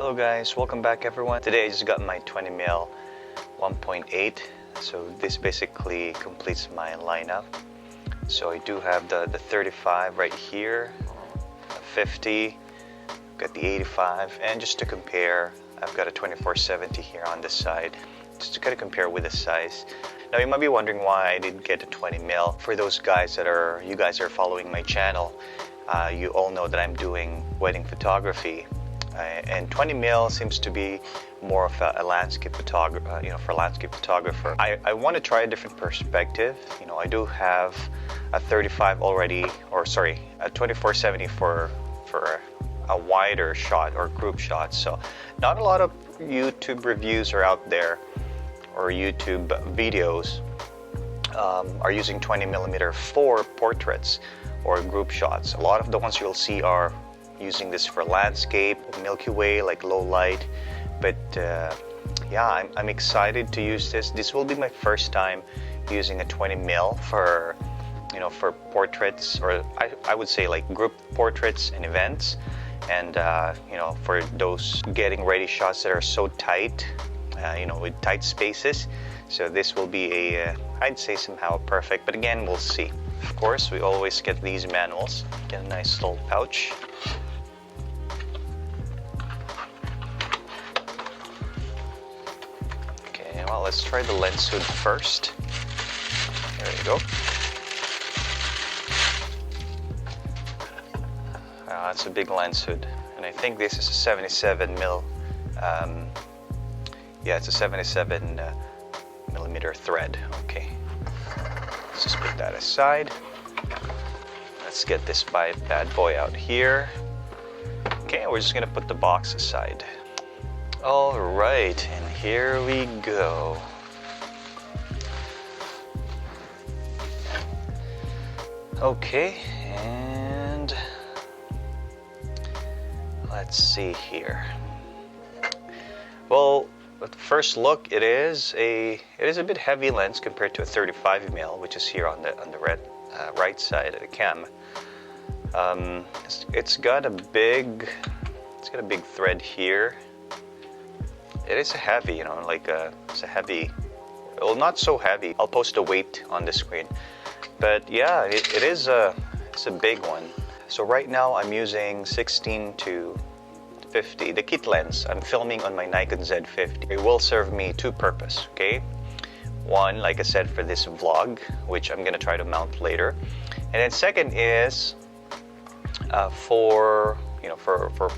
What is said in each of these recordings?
Hello guys, welcome back everyone. Today I just got my 20mm 1.8, so this basically completes my lineup. So I do have the 35 right here, a 50, got the 85, and just to compare, I've got a 2470 here on this side, just to kind of compare with the size. Now you might be wondering why I didn't get a 20mm. For those guys you guys are following my channel, you all know that I'm doing wedding photography. And 20mm seems to be more of a landscape photographer, for a landscape photographer. I want to try a different perspective. I do have a 35 already, or sorry, a 2470 for a wider shot or group shot. So not a lot of YouTube reviews are out there, or YouTube videos are using 20mm for portraits or group shots. A lot of the ones you'll see are using this for landscape, Milky Way, like low light. But yeah, I'm excited to use this. This will be my first time using a 20mm for portraits, or I would say like group portraits and events, and for those getting ready shots that are so tight, with tight spaces. So this will be I'd say somehow perfect, but again, we'll see. Of course, we always get these manuals. Get a nice little pouch. Okay, well, let's try the lens hood first. There you go. That's a big lens hood, and I think this is a 77mm. Yeah, it's a 77 millimeter thread. Okay, let's just put that aside. Let's get this bad boy out here. Okay, we're just gonna put the box aside. All right, and here we go. Okay, and let's see here. Well, at first look, it is a bit heavy lens compared to a 35mm, which is here on the right side of the cam. It's got a big thread here. It is a heavy, it's a heavy. Well, not so heavy. I'll post the weight on the screen. But yeah, it's a big one. So right now I'm using 16 to 50, the kit lens. I'm filming on my Nikon Z50. It will serve me two purposes, okay? One, like I said, for this vlog, which I'm gonna try to mount later. And then second is for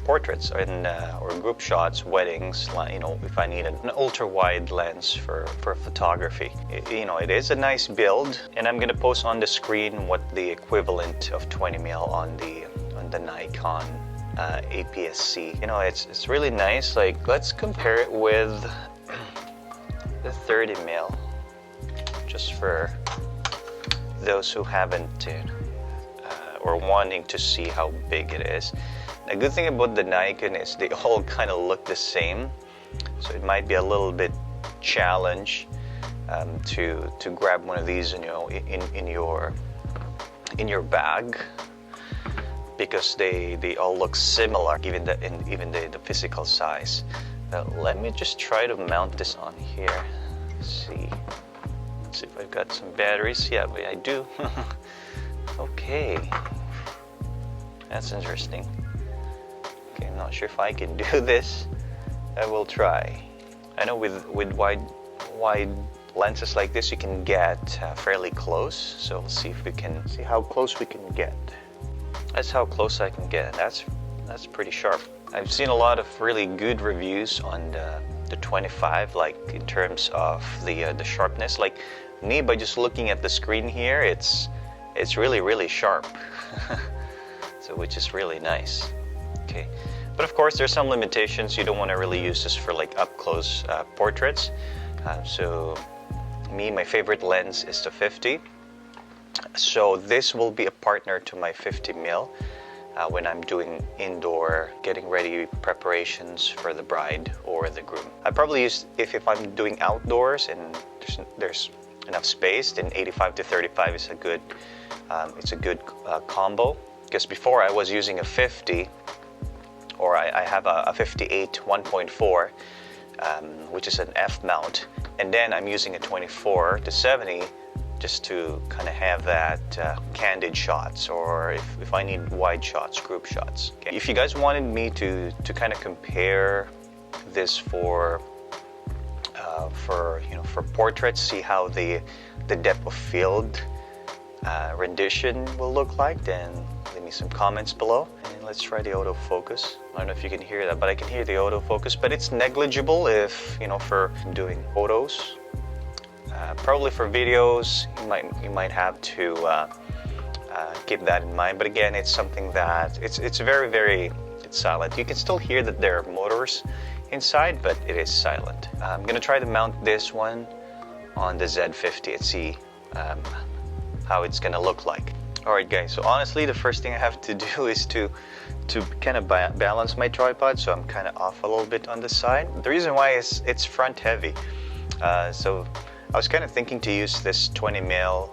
portraits and or group shots, weddings, if I need an ultra-wide lens for photography. It is a nice build, and I'm gonna post on the screen what the equivalent of 20mm on the Nikon APS-C. It's really nice. Like, let's compare it with the 30mm, just for those who haven't or wanting to see how big it is. The good thing about the Nikon is they all kind of look the same, so it might be a little bit challenge to grab one of these in your bag, because they all look similar, even the physical size. Let me just try to mount this on here. Let's see if I've got some batteries. Yeah, I do. Okay, that's interesting. Okay, I'm not sure if I can do this. I will try. I know with wide lenses like this, you can get fairly close. So we'll see if we can see how close we can get. That's how close I can get. That's pretty sharp. I've seen a lot of really good reviews on the 25, like in terms of the sharpness. Like me, by just looking at the screen here, it's really sharp. So, which is really nice. Okay, but of course there's some limitations. You don't want to really use this for like up close portraits. So my favorite lens is the 50. So this will be a partner to my 50mm when I'm doing indoor getting ready preparations for the bride or the groom. I probably use, if I'm doing outdoors and there's enough space, then 85 to 35 is a good combo. Because before I was using a 50 or I have a 58 1.4, which is an F mount, and then I'm using a 24 to 70 just to kind of have that candid shots, or if I need wide shots, group shots. Okay. If you guys wanted me to kind of compare this for for portraits, see how the depth of field rendition will look like, then leave me some comments below, and let's try the autofocus. I don't know if you can hear that, but I can hear the autofocus, but it's negligible if for doing photos. Probably for videos, you might have to keep that in mind. But again, it's something that it's very silent. You can still hear that there are motors inside, but it is silent. I'm gonna try to mount this one on the Z50 and see how it's gonna look like. All right, guys. So honestly, the first thing I have to do is to kind of balance my tripod. So I'm kind of off a little bit on the side. The reason why is it's front heavy. So I was kind of thinking to use this 20mm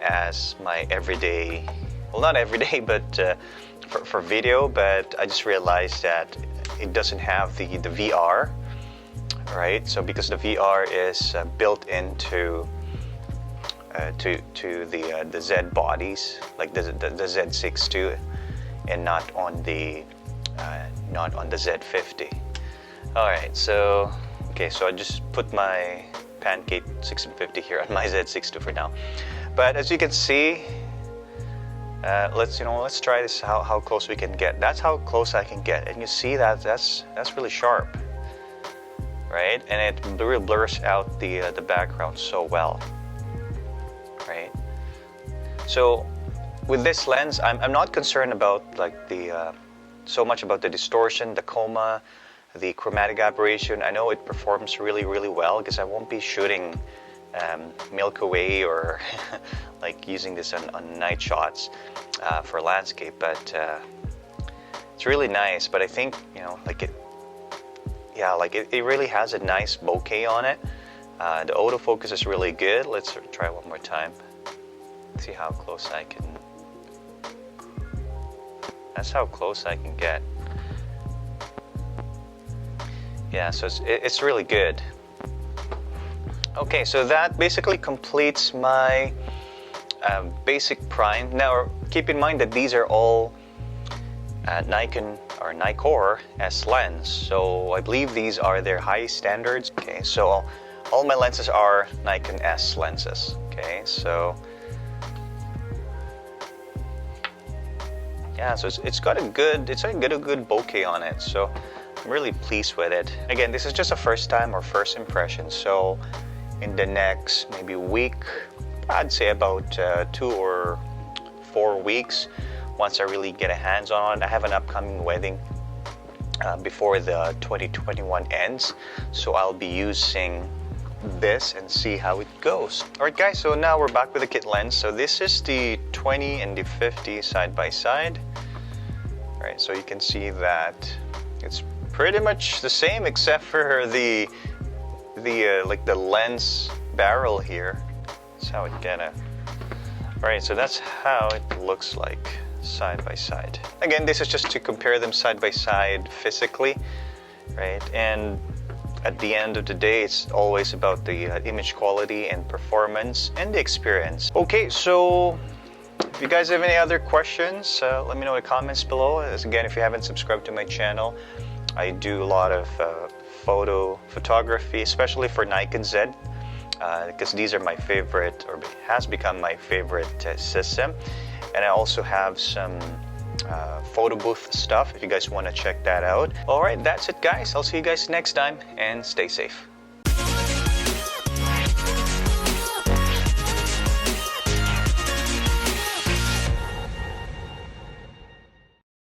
as my everyday, well, not everyday, but for video, but I just realized that it doesn't have the VR, right? So because the VR is built into to the Z bodies, like the Z6 II, and not on the Z50. All right, so okay, so I just put my Pancake 650 here on my Z6 II for now. But as you can see, let's try this, how close we can get. That's how close I can get, and you see that that's really sharp, right? And it really blurs out the background so well, right? So with this lens, I'm not concerned about like so much about the distortion, the chroma, the chromatic aberration. I know it performs really well because I won't be shooting Milky Way or like using this on night shots for landscape, but it's really nice. But I think it really has a nice bokeh on it. The autofocus is really good. Let's try one more time. See how close I can. That's how close I can get. Yeah, so it's really good. Okay, so that basically completes my basic prime. Now, keep in mind that these are all Nikon or Nikkor S lens. So I believe these are their high standards. Okay, so all my lenses are Nikon S lenses. Okay, so yeah, so it's got a good bokeh on it. So I'm really pleased with it. Again, this is just a first time or first impression. So in the next maybe week, I'd say about 2 or 4 weeks, once I really get a hands on it. I have an upcoming wedding before the 2021 ends, so I'll be using this and see how it goes. All right, guys, so now we're back with the kit lens. So this is the 20 and the 50 side by side. All right, so you can see that it's pretty much the same except for the lens barrel here. That's how it Alright, so that's how it looks like side by side. Again, this is just to compare them side by side physically, right? And at the end of the day, it's always about the image quality and performance and the experience. Okay, so if you guys have any other questions, let me know in the comments below. As again, if you haven't subscribed to my channel, I do a lot of photography, especially for Nikon Z, because these are my favorite, or has become my favorite system. And I also have some photo booth stuff if you guys want to check that out. All right, that's it, guys. I'll see you guys next time, and stay safe.